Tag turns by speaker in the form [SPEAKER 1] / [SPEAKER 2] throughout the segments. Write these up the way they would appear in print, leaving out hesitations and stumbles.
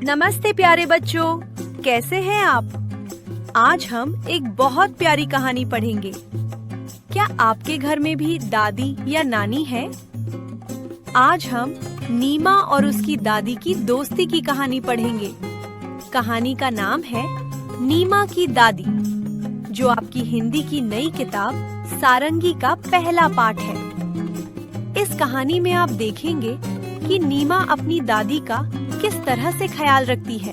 [SPEAKER 1] नमस्ते प्यारे बच्चों, कैसे हैं आप? आज हम एक बहुत प्यारी कहानी पढ़ेंगे। क्या आपके घर में भी दादी या नानी है? आज हम नीमा और उसकी दादी की दोस्ती की कहानी पढ़ेंगे। कहानी का नाम है नीमा की दादी, जो आपकी हिंदी की नई किताब सारंगी का पहला पाठ है। इस कहानी में आप देखेंगे कि नीमा अपनी दादी का किस तरह से ख्याल रखती है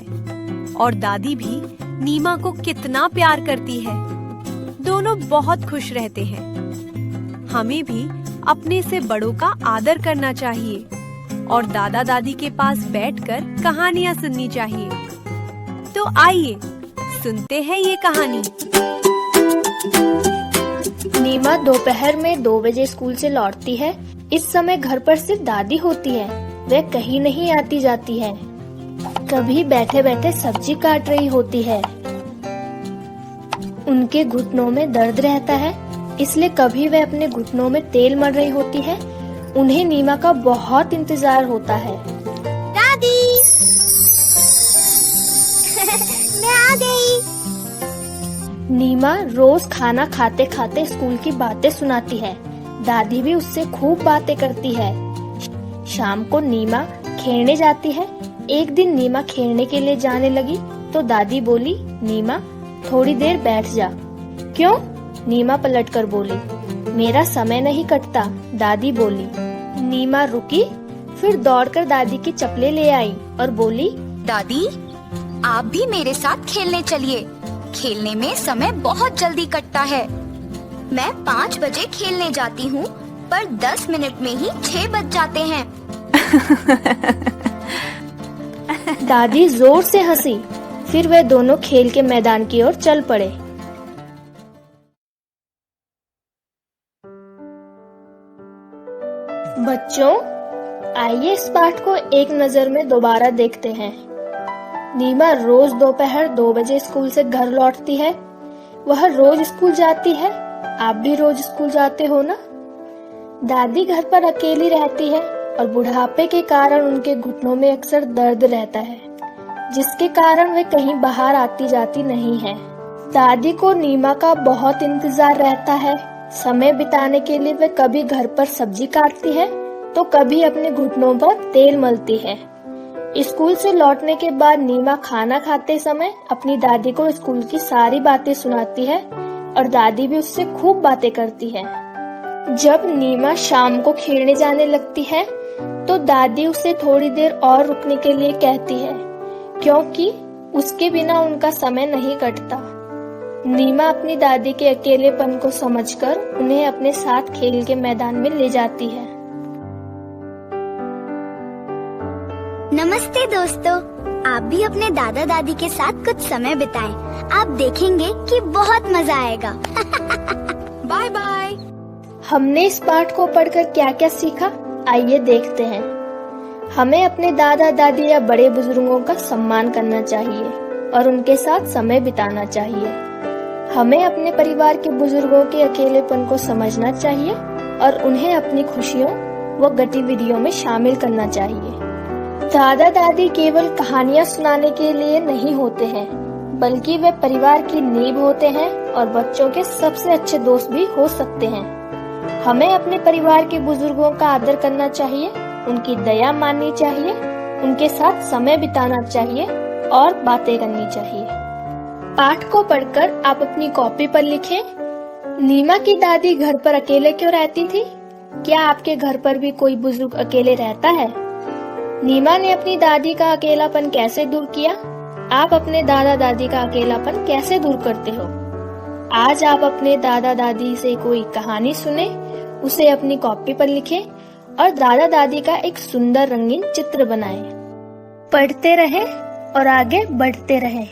[SPEAKER 1] और दादी भी नीमा को कितना प्यार करती है। दोनों बहुत खुश रहते हैं। हमें भी अपने से बड़ों का आदर करना चाहिए और दादा दादी के पास बैठकर कहानियाँ सुननी चाहिए। तो आइए सुनते हैं ये कहानी।
[SPEAKER 2] नीमा दोपहर में 2 बजे स्कूल से लौटती है। इस समय घर पर सिर्फ दादी होती है। वह कहीं नहीं आती जाती है। कभी बैठे बैठे सब्जी काट रही होती है। उनके घुटनों में दर्द रहता है, इसलिए कभी वह अपने घुटनों में तेल मल रही होती है। उन्हें नीमा का बहुत इंतजार होता है।
[SPEAKER 3] दादी मैं आ गई।
[SPEAKER 2] नीमा रोज खाना खाते खाते स्कूल की बातें सुनाती है। दादी भी उससे खूब बातें करती है। शाम को नीमा खेलने जाती है। एक दिन नीमा खेलने के लिए जाने लगी तो दादी बोली, नीमा थोड़ी देर बैठ जा। क्यों? नीमा पलटकर बोली, मेरा समय नहीं कटता। दादी बोली। नीमा रुकी, फिर दौड़कर दादी की चप्पलें ले आई और बोली,
[SPEAKER 3] दादी आप भी मेरे साथ खेलने चलिए। खेलने में समय बहुत जल्दी कटता है। मैं 5 बजे खेलने जाती हूँ, पर 10 मिनट में ही 6 बज जाते हैं।
[SPEAKER 2] दादी जोर से हंसी। फिर वे दोनों खेल के मैदान की ओर चल पड़े। बच्चों, आइए इस पाठ को एक नजर में दोबारा देखते हैं। नीमा रोज दोपहर 2 बजे स्कूल से घर लौटती है। वह रोज स्कूल जाती है। आप भी रोज स्कूल जाते हो ना? दादी घर पर अकेली रहती है और बुढ़ापे के कारण उनके घुटनों में अक्सर दर्द रहता है, जिसके कारण वे कहीं बाहर आती जाती नहीं है। दादी को नीमा का बहुत इंतजार रहता है। समय बिताने के लिए वे कभी घर पर सब्जी काटती है तो कभी अपने घुटनों पर तेल मलती है। स्कूल से लौटने के बाद नीमा खाना खाते समय अपनी दादी को स्कूल की सारी बातें सुनाती है और दादी भी उससे खूब बातें करती है। जब नीमा शाम को खेलने जाने लगती है तो दादी उसे थोड़ी देर और रुकने के लिए कहती है, क्योंकि उसके बिना उनका समय नहीं कटता। नीमा अपनी दादी के अकेलेपन को समझकर उन्हें अपने साथ खेल के मैदान में ले जाती है।
[SPEAKER 3] नमस्ते दोस्तों, आप भी अपने दादा दादी के साथ कुछ समय बिताएं। आप देखेंगे कि बहुत मजा आएगा। Bye bye.
[SPEAKER 2] हमने इस पाठ को पढ़कर क्या क्या सीखा, आइए देखते हैं। हमें अपने दादा दादी या बड़े बुजुर्गों का सम्मान करना चाहिए और उनके साथ समय बिताना चाहिए। हमें अपने परिवार के बुजुर्गों के अकेलेपन को समझना चाहिए और उन्हें अपनी खुशियों व गतिविधियों में शामिल करना चाहिए। दादा दादी केवल कहानियाँ सुनाने के लिए नहीं होते हैं, बल्कि वे परिवार की नींव होते हैं और बच्चों के सबसे अच्छे दोस्त भी हो सकते हैं। हमें अपने परिवार के बुजुर्गों का आदर करना चाहिए, उनकी दया माननी चाहिए, उनके साथ समय बिताना चाहिए और बातें करनी चाहिए। पाठ को पढ़कर आप अपनी कॉपी पर लिखें, नीमा की दादी घर पर अकेले क्यों रहती थी? क्या आपके घर पर भी कोई बुजुर्ग अकेले रहता है? नीमा ने अपनी दादी का अकेलापन कैसे दूर किया? आप अपने दादा दादी का अकेलापन कैसे दूर करते हो? आज आप अपने दादा दादी से कोई कहानी सुने, उसे अपनी कॉपी पर लिखें और दादा दादी का एक सुंदर रंगीन चित्र बनाएं। पढ़ते रहें और आगे बढ़ते रहें।